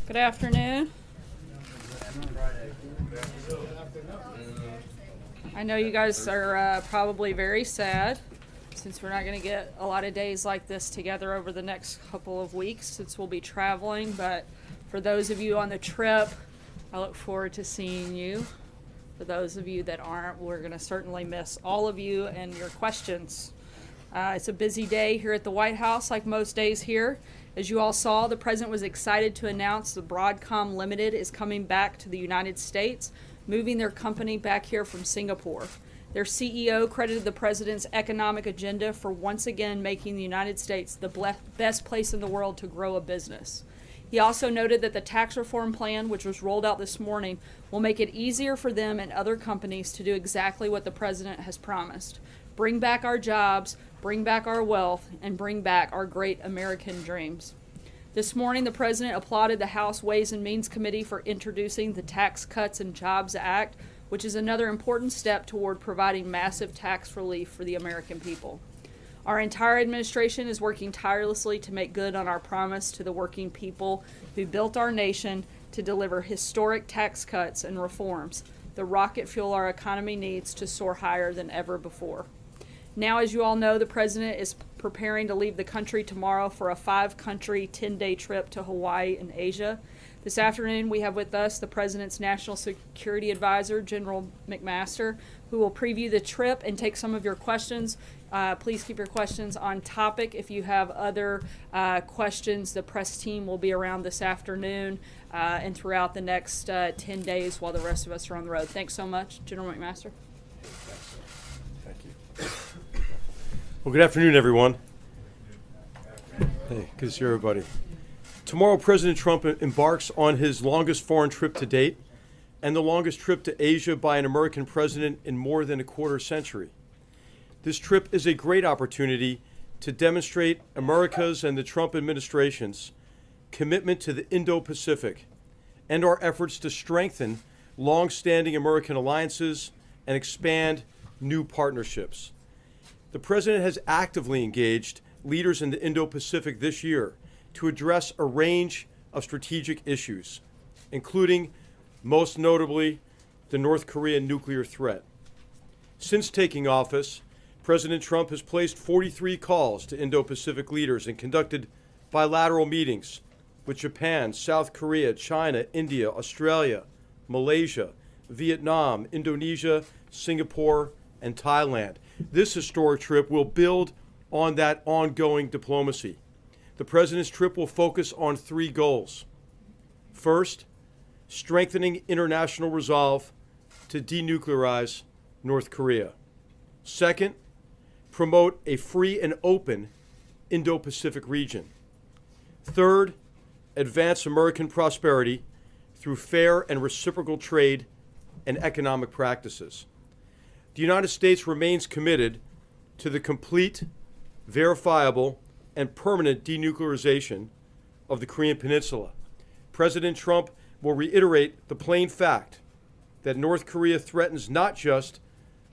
Good afternoon. I know you guys are probably very sad since we're not going to get a lot of days like this together over the next couple of weeks since we'll be traveling. But for those of you on the trip, I look forward to seeing you. For those of you that aren't, we're going to certainly miss all of you and your questions. It's a busy day here at the White House, like most days here. As you all saw, the president was excited to announce the Broadcom Limited is coming back to the United States, moving their company back here from Singapore. Their CEO credited the president's economic agenda for once again making the United States the best place in the world to grow a business. He also noted that the tax reform plan, which was rolled out this morning, will make it easier for them and other companies to do exactly what the president has promised. Bring back our jobs, bring back our wealth, and bring back our great American dreams. This morning, the president applauded the House Ways and Means Committee for introducing the Tax Cuts and Jobs Act, which is another important step toward providing massive tax relief for the American people. Our entire administration is working tirelessly to make good on our promise to the working people who built our nation to deliver historic tax cuts and reforms, the rocket fuel our economy needs to soar higher than ever before. Now, as you all know, the president is preparing to leave the country tomorrow for a 5-country, 10-day trip to Hawaii and Asia. This afternoon, we have with us the president's National Security Advisor, General McMaster, who will preview the trip and take some of your questions. Please keep your questions on topic. If you have other questions, the press team will be around this afternoon and throughout the next 10 days while the rest of us are on the road. Thanks so much, General McMaster. Thank you. Well, good afternoon, everyone. Hey, good to see everybody. Tomorrow, President Trump embarks on his longest foreign trip to date and the longest trip to Asia by an American president in more than a quarter century. This trip is a great opportunity to demonstrate America's and the Trump administration's commitment to the Indo-Pacific and our efforts to strengthen long-standing American alliances and expand new partnerships. The president has actively engaged leaders in the Indo-Pacific this year to address a range of strategic issues, including, most notably, the North Korean nuclear threat. Since taking office, President Trump has placed 43 calls to Indo-Pacific leaders and conducted bilateral meetings with Japan, South Korea, China, India, Australia, Malaysia, Vietnam, Indonesia, Singapore, and Thailand. This historic trip will build on that ongoing diplomacy. The president's trip will focus on 3 goals. First, strengthening international resolve to denuclearize North Korea. Second, promote a free and open Indo-Pacific region. Third, advance American prosperity through fair and reciprocal trade and economic practices. The United States remains committed to the complete, verifiable, and permanent denuclearization of the Korean Peninsula. President Trump will reiterate the plain fact that North Korea threatens not just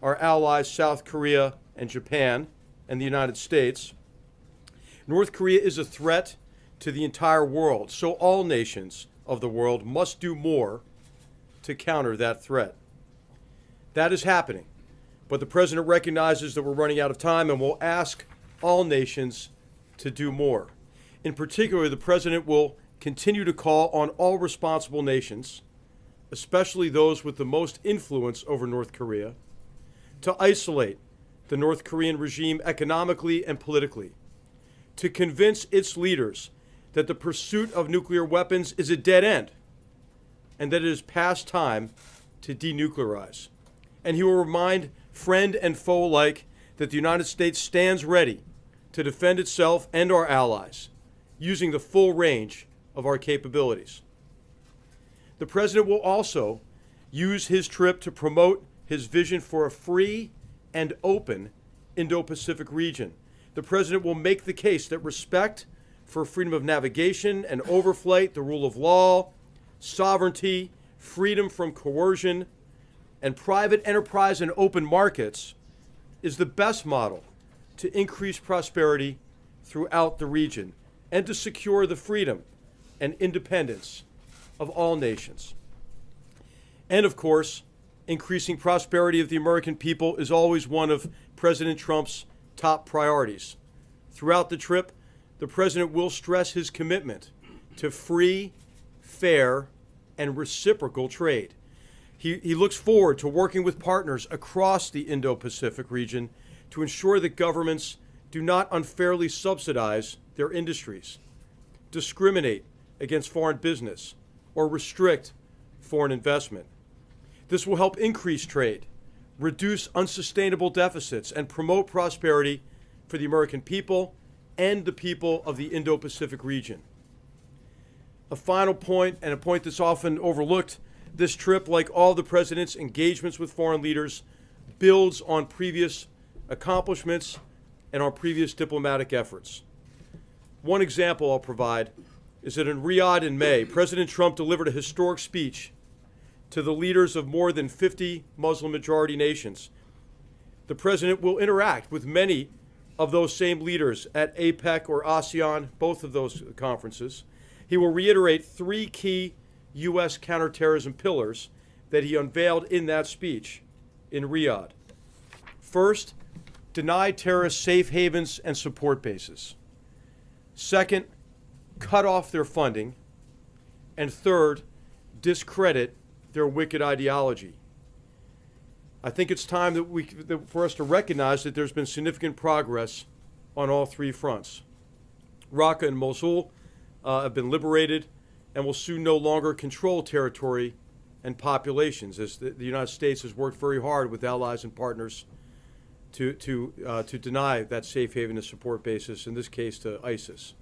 our allies South Korea and Japan and the United States. North Korea is a threat to the entire world, so all nations of the world must do more to counter that threat. That is happening. But the president recognizes that we're running out of time and will ask all nations to do more. In particular, the president will continue to call on all responsible nations, especially those with the most influence over North Korea, to isolate the North Korean regime economically and politically, to convince its leaders that the pursuit of nuclear weapons is a dead end and that it is past time to denuclearize. And he will remind friend and foe alike that the United States stands ready to defend itself and our allies using the full range of our capabilities. The president will also use his trip to promote his vision for a free and open Indo-Pacific region. The president will make the case that respect for freedom of navigation and overflight, the rule of law, sovereignty, freedom from coercion, and private enterprise and open markets is the best model to increase prosperity throughout the region and to secure the freedom and independence of all nations. And of course, increasing prosperity of the American people is always one of President Trump's top priorities. Throughout the trip, the president will stress his commitment to free, fair, and reciprocal trade. He looks forward to working with partners across the Indo-Pacific region to ensure that governments do not unfairly subsidize their industries, discriminate against foreign business, or restrict foreign investment. This will help increase trade, reduce unsustainable deficits, and promote prosperity for the American people and the people of the Indo-Pacific region. A final point, and a point that's often overlooked, this trip, like all the president's engagements with foreign leaders, builds on previous accomplishments and on previous diplomatic efforts. One example I'll provide is that in Riyadh in May, President Trump delivered a historic speech to the leaders of more than 50 Muslim-majority nations. The president will interact with many of those same leaders at APEC or ASEAN, both of those conferences. He will reiterate three key U.S. counterterrorism pillars that he unveiled in that speech in Riyadh. First, deny terrorists safe havens and support bases. Second, cut off their funding. And third, discredit their wicked ideology. I think it's time for us to recognize that there's been significant progress on all three fronts. Raqqa and Mosul have been liberated and will soon no longer control territory and populations, as the United States has worked very hard with allies and partners to deny that safe haven and support basis, in this case to ISIS.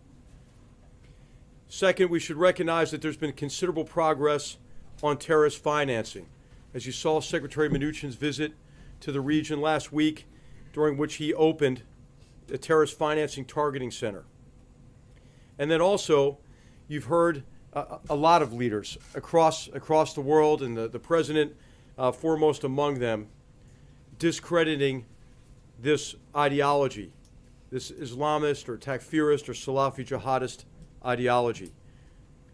Second, we should recognize that there's been considerable progress on terrorist financing. As you saw Secretary Mnuchin's visit to the region last week, during which he opened the Terrorist Financing Targeting Center. And then also, you've heard a lot of leaders across the world, and the president foremost among them, discrediting this ideology, this Islamist or Takfirist or Salafi jihadist ideology.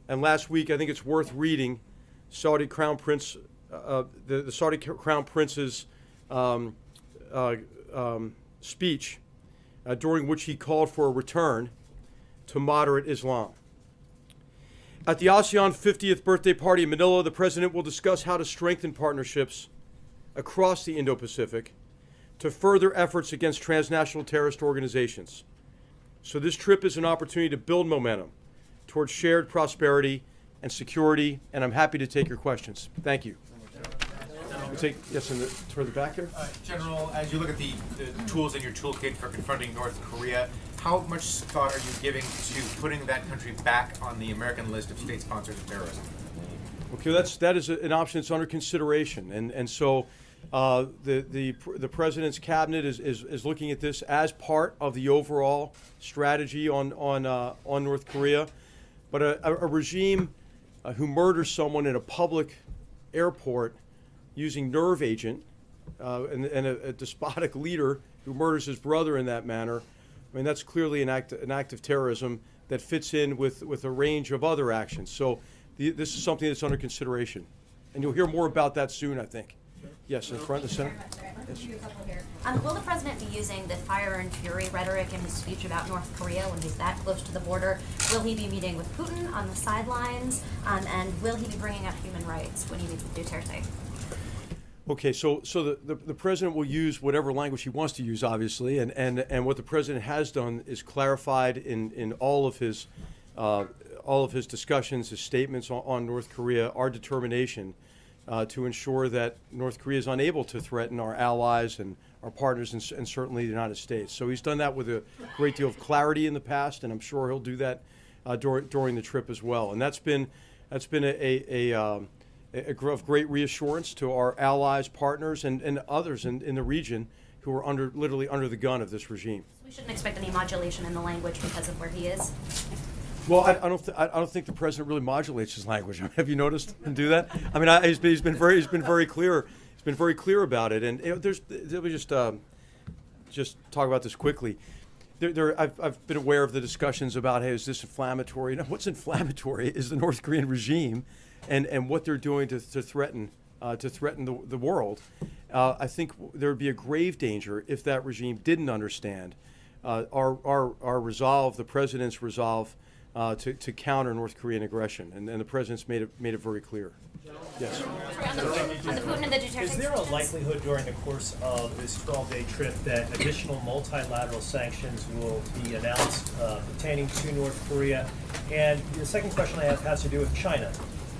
And last week, I think it's worth reading Saudi Crown Prince, the Saudi Crown Prince's speech, during which he called for a return to moderate Islam. At the ASEAN 50th birthday party in Manila, the president will discuss how to strengthen partnerships across the Indo-Pacific to further efforts against transnational terrorist organizations. So this trip is an opportunity to build momentum towards shared prosperity and security, and I'm happy to take your questions. Thank you. Yes, toward the back here. General, as you look at the tools in your toolkit for confronting North Korea, how much thought are you giving to putting that country back on the American list of state sponsors of terrorism? Okay, that is an option that's under consideration, and so the president's cabinet is looking at this as part of the overall strategy on North Korea. But a regime who murders someone in a public airport using nerve agent, and a despotic leader who murders his brother in that manner, I mean, that's clearly an act of terrorism that fits in with a range of other actions. So this is something that's under consideration. And you'll hear more about that soon, I think. Yes, in front of the center. Yes. Will the president be using the fire and fury rhetoric in his speech about North Korea when he's that close to the border? Will he be meeting with Putin on the sidelines? And will he be bringing up human rights when he meets with Duterte? Okay, so the president will use whatever language he wants to use, obviously, and what the president has done is clarified in all of his discussions, his statements on North Korea, our determination to ensure that North Korea is unable to threaten our allies and our partners, and certainly the United States. So he's done that with a great deal of clarity in the past, and I'm sure he'll do that during the trip as well. And that's been of great reassurance to our allies, partners, and others in the region who are literally under the gun of this regime. We shouldn't expect any modulation in the language because of where he is. Well, I don't think the president really modulates his language. Have you noticed him do that? I mean, he's been very clear. He's been very clear about it. And let me just talk about this quickly. I've been aware of the discussions about, hey, is this inflammatory? No, what's inflammatory is the North Korean regime and what they're doing to threaten the world. I think there would be a grave danger if that regime didn't understand our resolve, the president's resolve to counter North Korean aggression, and the president's made it very clear. Yes. On the Putin and the Duterte Is there a sanctions? likelihood during the course of this 12-day trip that additional multilateral sanctions will be announced pertaining to North Korea? And the second question I have has to do with China.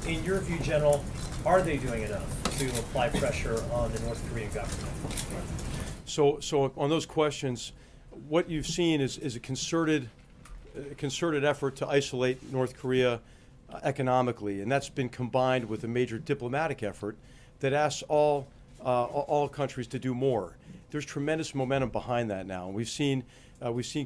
In your view, General, are they doing enough to apply pressure on the North Korean government? So on those questions, what you've seen is a concerted effort to isolate North Korea economically, and that's been combined with a major diplomatic effort that asks all countries to do more. There's tremendous momentum behind that now. We've seen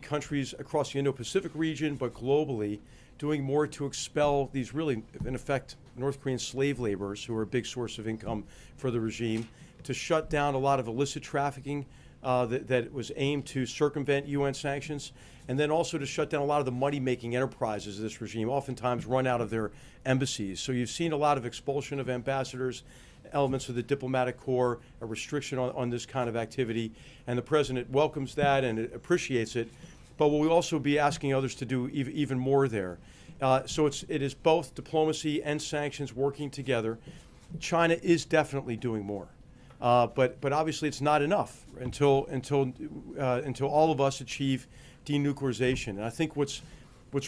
countries across the Indo-Pacific region, but globally, doing more to expel these really, in effect, North Korean slave laborers who are a big source of income for the regime, to shut down a lot of illicit trafficking that was aimed to circumvent UN sanctions, and then also to shut down a lot of the money-making enterprises of this regime, oftentimes run out of their embassies. So you've seen a lot of expulsion of ambassadors, elements of the diplomatic corps, a restriction on this kind of activity, and the president welcomes that and appreciates it, but we'll also be asking others to do even more there. So it is both diplomacy and sanctions working together. China is definitely doing more. But obviously it's not enough until all of us achieve denuclearization. And I think what's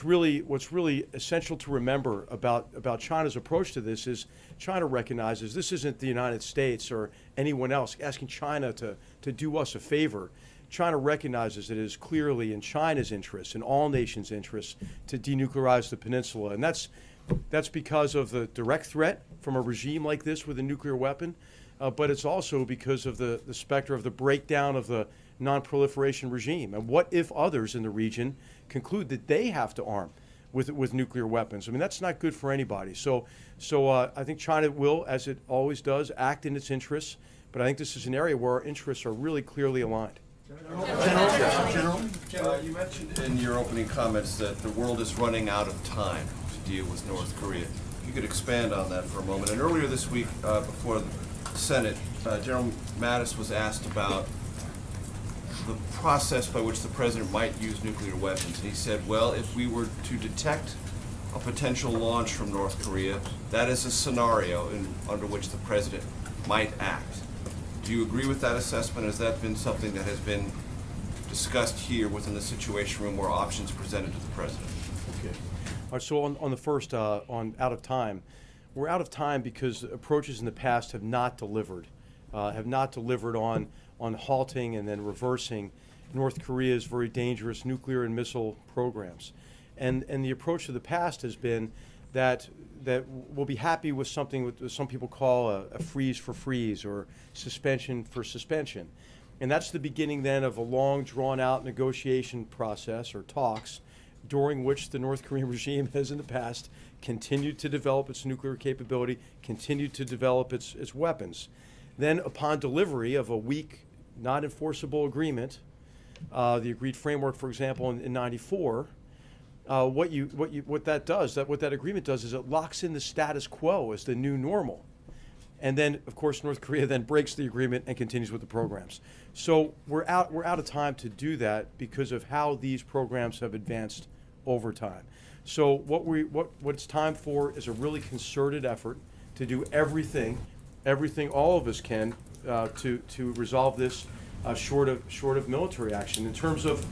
really essential to remember about China's approach to this is China recognizes this isn't the United States or anyone else asking China to do us a favor. China recognizes it is clearly in China's interest, in all nations' interests, to denuclearize the peninsula. And that's because of the direct threat from a regime like this with a nuclear weapon. But it's also because of the specter of the breakdown of the non-proliferation regime. And what if others in the region conclude that they have to arm with nuclear weapons? I mean, that's not good for anybody. So I think China will, as it always does, act in its interests. But I think this is an area where our interests are really clearly aligned. General, you mentioned in your opening comments that the world is running out of time to deal with North Korea. You could expand on that for a moment. And earlier this week, before the Senate, General Mattis was asked about the process by which the president might use nuclear weapons. And he said, well, if we were to detect a potential launch from North Korea, that is a scenario under which the president might act. Do you agree with that assessment? Has that been something that has been discussed here within the Situation Room where options presented to the president? Okay. All right, so on the first, on out of time, we're out of time because approaches in the past have not delivered on halting and then reversing North Korea's very dangerous nuclear and missile programs. And the approach of the past has been that we'll be happy with something what some people call a freeze for freeze or suspension for suspension. And that's the beginning then of a long drawn-out negotiation process or talks during which the North Korean regime has in the past continued to develop its nuclear capability, continued to develop its weapons. Then upon delivery of a weak, not enforceable agreement, the agreed framework, for example, in 94, what that agreement does is it locks in the status quo as the new normal. And then, of course, North Korea then breaks the agreement and continues with the programs. So we're out of time to do that because of how these programs have advanced over time. So what it's time for is a really concerted effort to do everything all of us can to resolve this short of military action. In terms of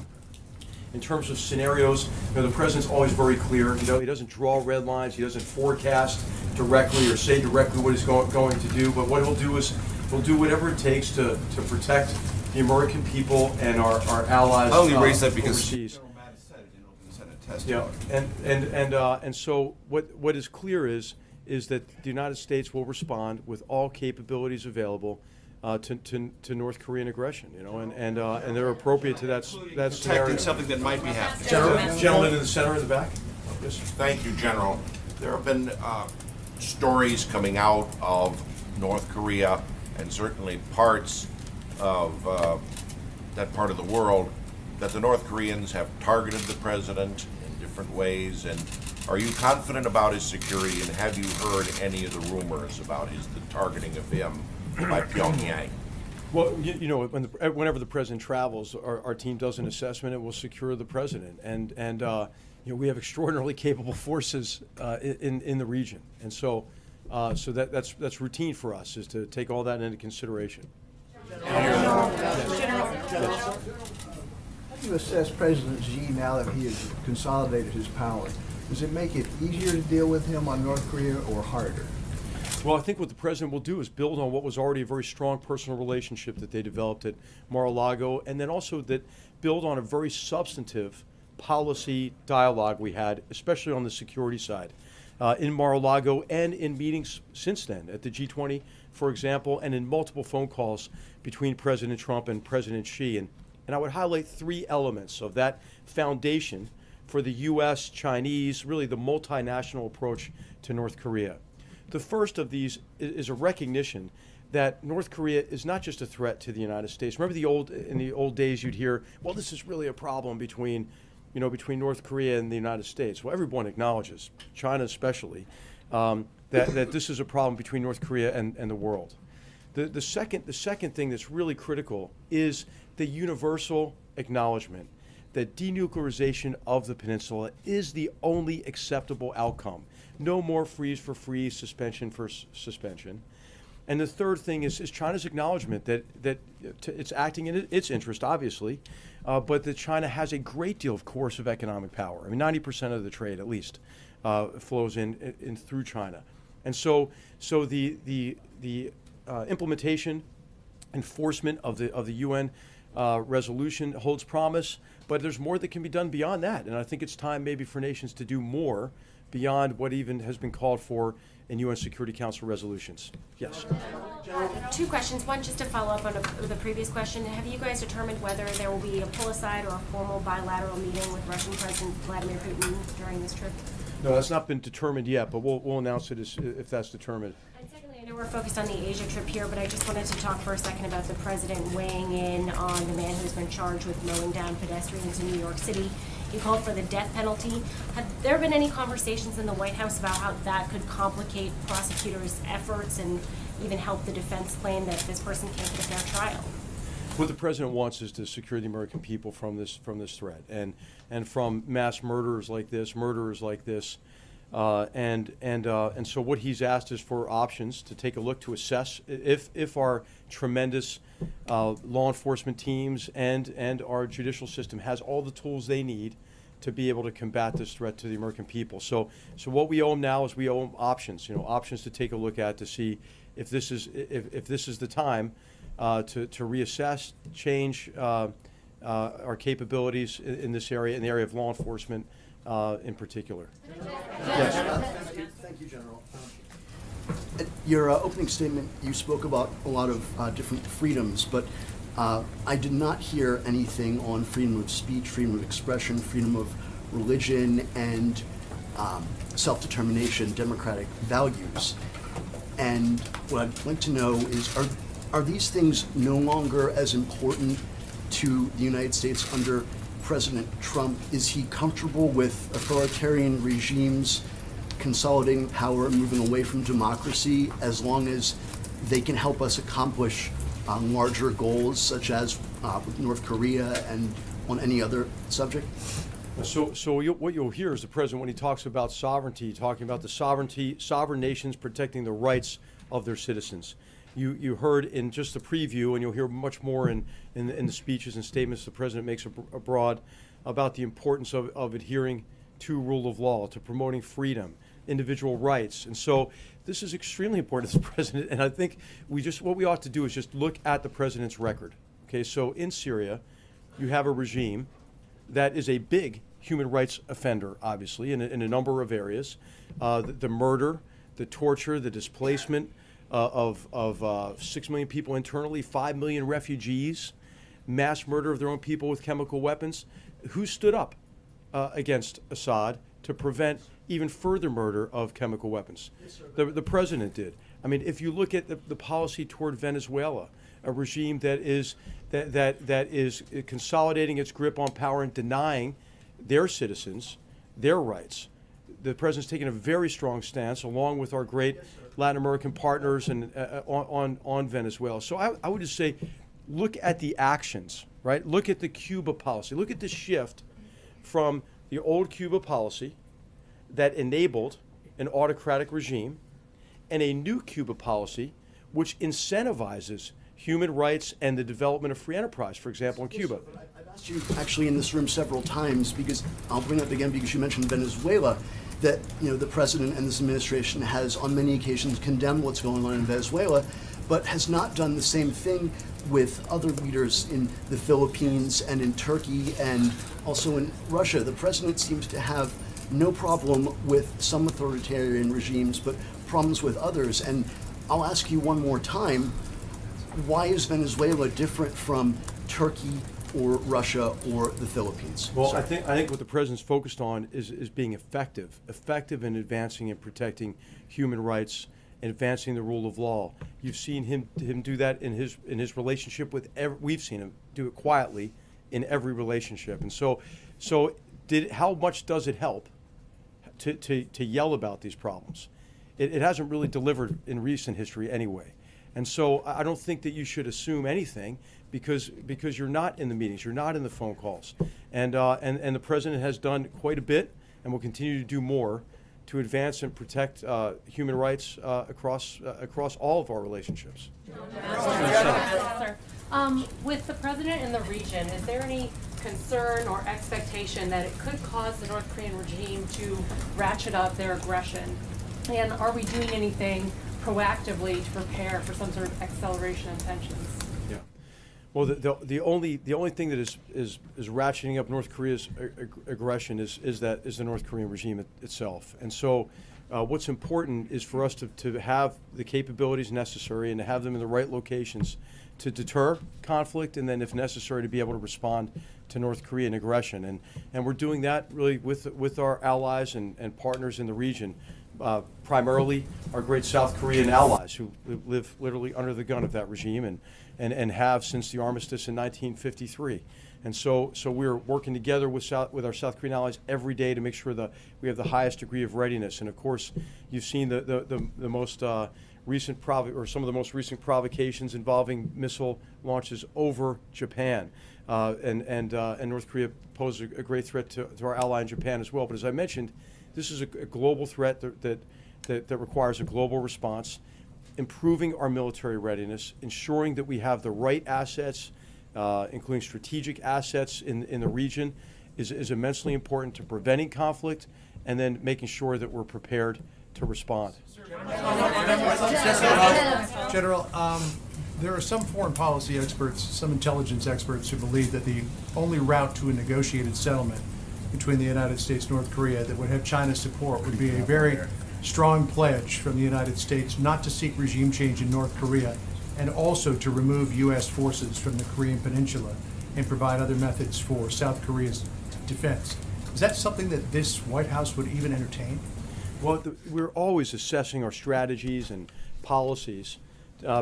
scenarios, the president's always very clear. He doesn't draw red lines. He doesn't forecast directly or say directly what he's going to do. But what he'll do is he'll do whatever it takes to protect the American people and our allies. I only raise that because overseas. General Mattis said it in open Senate testimony. Yeah, and so what is clear is that the United States will respond with all capabilities available to North Korean aggression, and they're appropriate to that Protecting scenario. something that might be happening. Gentleman in the center, in the back. Yes. Thank you, General. There have been stories coming out of North Korea and certainly parts of that part of the world that the North Koreans have targeted the president in different ways, and are you confident about his security, and have you heard any of the rumors about the targeting of him by Pyongyang? Well, you know, whenever the president travels, our team does an assessment. It will secure the president, and you know, we have extraordinarily capable forces in the region, and so that's routine for us, is to take all that into consideration. How do you assess President Xi now that he has consolidated his power? Does it make it easier to deal with him on North Korea or harder? Well, I think what the president will do is build on what was already a very strong personal relationship that they developed at Mar-a-Lago, and then also that build on a very substantive policy dialogue we had, especially on the security side, in Mar-a-Lago and in meetings since then, at the G20, for example, and in multiple phone calls between President Trump and President Xi. And I would highlight three elements of that foundation for the U.S., Chinese, really the multinational approach to North Korea. The first of these is a recognition that North Korea is not just a threat to the United States. Remember in the old days you'd hear, well, this is really a problem between North Korea and the United States. Well, everyone acknowledges, China especially, that this is a problem between North Korea and the world. The second thing that's really critical is the universal acknowledgement that denuclearization of the peninsula is the only acceptable outcome. No more freeze for freeze, suspension for suspension. And the third thing is China's acknowledgement that it's acting in its interest, obviously, but that China has a great deal of coercive economic power. I mean, 90% of the trade, at least, flows in through China. And so the implementation, enforcement of the UN resolution holds promise, but there's more that can be done beyond that. And I think it's time maybe for nations to do more beyond what even has been called for in UN Security Council resolutions. Yes. Two questions. One, just to follow up on the previous question. Have you guys determined whether there will be a pull-aside or a formal bilateral meeting with Russian President Vladimir Putin during this trip? No, that's not been determined yet, but we'll announce it if that's determined. And secondly, I know we're focused on the Asia trip here, but I just wanted to talk for a second about the president weighing in on the man who's been charged with mowing down pedestrians in New York City. He called for the death penalty. Have there been any conversations in the White House about how that could complicate prosecutors' efforts and even help the defense claim that this person can't get a fair trial? What the president wants is to secure the American people from this threat and from mass murderers like this, and so what he's asked is for options to take a look to assess if our tremendous law enforcement teams and our judicial system has all the tools they need to be able to combat this threat to the American people. So what we owe them now is we owe them options, options to take a look at to see if this is the time to reassess, change our capabilities in this area, in the area of law enforcement in particular. Yes. Thank you, General. At your opening statement, you spoke about a lot of different freedoms, but I did not hear anything on freedom of speech, freedom of expression, freedom of religion, and self-determination, democratic values. And what I'd like to know is, are these things no longer as important to the United States under President Trump? Is he comfortable with authoritarian regimes consolidating power and moving away from democracy as long as they can help us accomplish larger goals, such as with North Korea and on any other subject? So what you'll hear is the president, when he talks about sovereignty, talking about the sovereign nations protecting the rights of their citizens. You heard in just the preview, and you'll hear much more in the speeches and statements the president makes abroad about the importance of adhering to rule of law, to promoting freedom, individual rights. And so this is extremely important to the president, and I think what we ought to do is just look at the president's record. Okay, so in Syria, you have a regime that is a big human rights offender, obviously, in a number of areas. The murder, the torture, the displacement of 6 million people internally, 5 million refugees, mass murder of their own people with chemical weapons. Who stood up against Assad to prevent even further murder of chemical weapons? The president did. I mean, if you look at the policy toward Venezuela, a regime that is consolidating its grip on power and denying their citizens their rights. The president's taken a very strong stance, along with our great Latin American partners, and on Venezuela. So I would just say, look at the actions, right? Look at the Cuba policy. Look at the shift from the old Cuba policy that enabled an autocratic regime, and a new Cuba policy which incentivizes human rights and the development of free enterprise, for example, in Cuba. I've asked you actually in this room several times, because I'll bring it up again because you mentioned Venezuela, that the president and this administration has on many occasions condemned what's going on in Venezuela, but has not done the same thing with other leaders in the Philippines and in Turkey and also in Russia. The president seems to have no problem with some authoritarian regimes, but problems with others. And I'll ask you one more time, why is Venezuela different from Turkey or Russia or the Philippines? Well, I think what the president's focused on is being effective in advancing and protecting human rights and advancing the rule of law. You've seen him do that in his relationship with we've seen him do it quietly in every relationship. And so how much does it help to yell about these problems? It hasn't really delivered in recent history anyway. And so I don't think that you should assume anything because you're not in the meetings, you're not in the phone calls. And the president has done quite a bit and will continue to do more to advance and protect human rights across all of our relationships. With the president in the region, is there any concern or expectation that it could cause the North Korean regime to ratchet up their aggression? And are we doing anything proactively to prepare for some sort of acceleration in tensions? Yeah. Well, the only thing that is ratcheting up North Korea's aggression is the North Korean regime itself. And so, what's important is for us to have the capabilities necessary and to have them in the right locations to deter conflict, and then, if necessary, to be able to respond to North Korean aggression. And we're doing that really with our allies and partners in the region. Primarily our great South Korean allies who live literally under the gun of that regime and have since the armistice in 1953. And so we're working together with our South Korean allies every day to make sure that we have the highest degree of readiness. And of course, you've seen the most recent some of the most recent provocations involving missile launches over Japan. And North Korea poses a great threat to our ally in Japan as well. But as I mentioned, this is a global threat that requires a global response, improving our military readiness, ensuring that we have the right assets, including strategic assets in the region, is immensely important to preventing conflict and then making sure that we're prepared to respond. General, there are some foreign policy experts, some intelligence experts who believe that the only route to a negotiated settlement between the United States and North Korea that would have China's support would be a very strong pledge from the United States not to seek regime change in North Korea, and also to remove U.S. forces from the Korean Peninsula and provide other methods for South Korea's defense. Is that something that this White House would even entertain? Well, we're always assessing our strategies and policies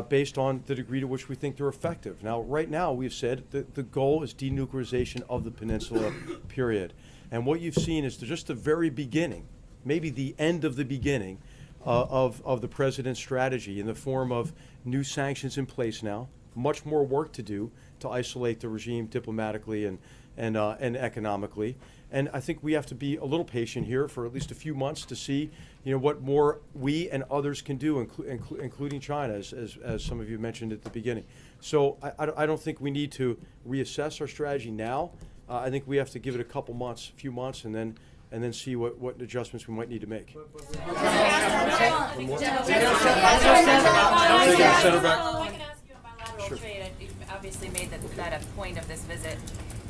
based on the degree to which we think they're effective. Now, right now, we've said that the goal is denuclearization of the peninsula, period. And what you've seen is just the very beginning, maybe the end of the beginning of the president's strategy in the form of new sanctions in place now, much more work to do to isolate the regime diplomatically and economically. And I think we have to be a little patient here for at least a few months to see, what more we and others can do, including China, as some of you mentioned at the beginning. So I don't think we need to reassess our strategy now. I think we have to give it a few months, and then see what adjustments we might need to make. I can ask you on bilateral trade. You obviously made that a point of this visit.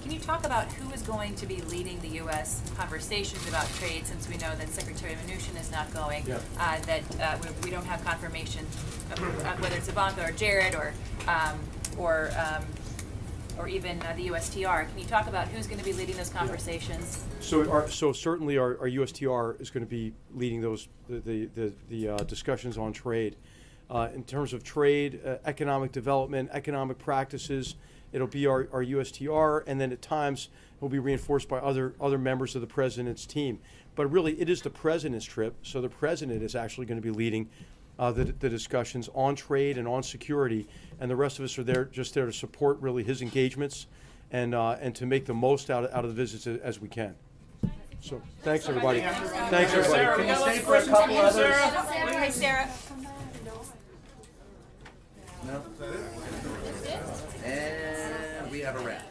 Can you talk about who is going to be leading the U.S. conversations about trade, since we know that Secretary Mnuchin is not going, that we don't have confirmation of whether it's Ivanka or Jared or even the USTR. Can you talk about who's going to be leading those conversations? So certainly our USTR is going to be leading the discussions on trade. In terms of trade, economic development, economic practices, it'll be our USTR, and then at times it will be reinforced by other members of the president's team. But really, it is the president's trip, so the president is actually going to be leading the discussions on trade and on security, and the rest of us are just there to support really his engagements and to make the most out of the visits as we can. So thanks everybody. Thanks everybody. Can you stay for a couple others? Hey, Sarah. And we have a wrap.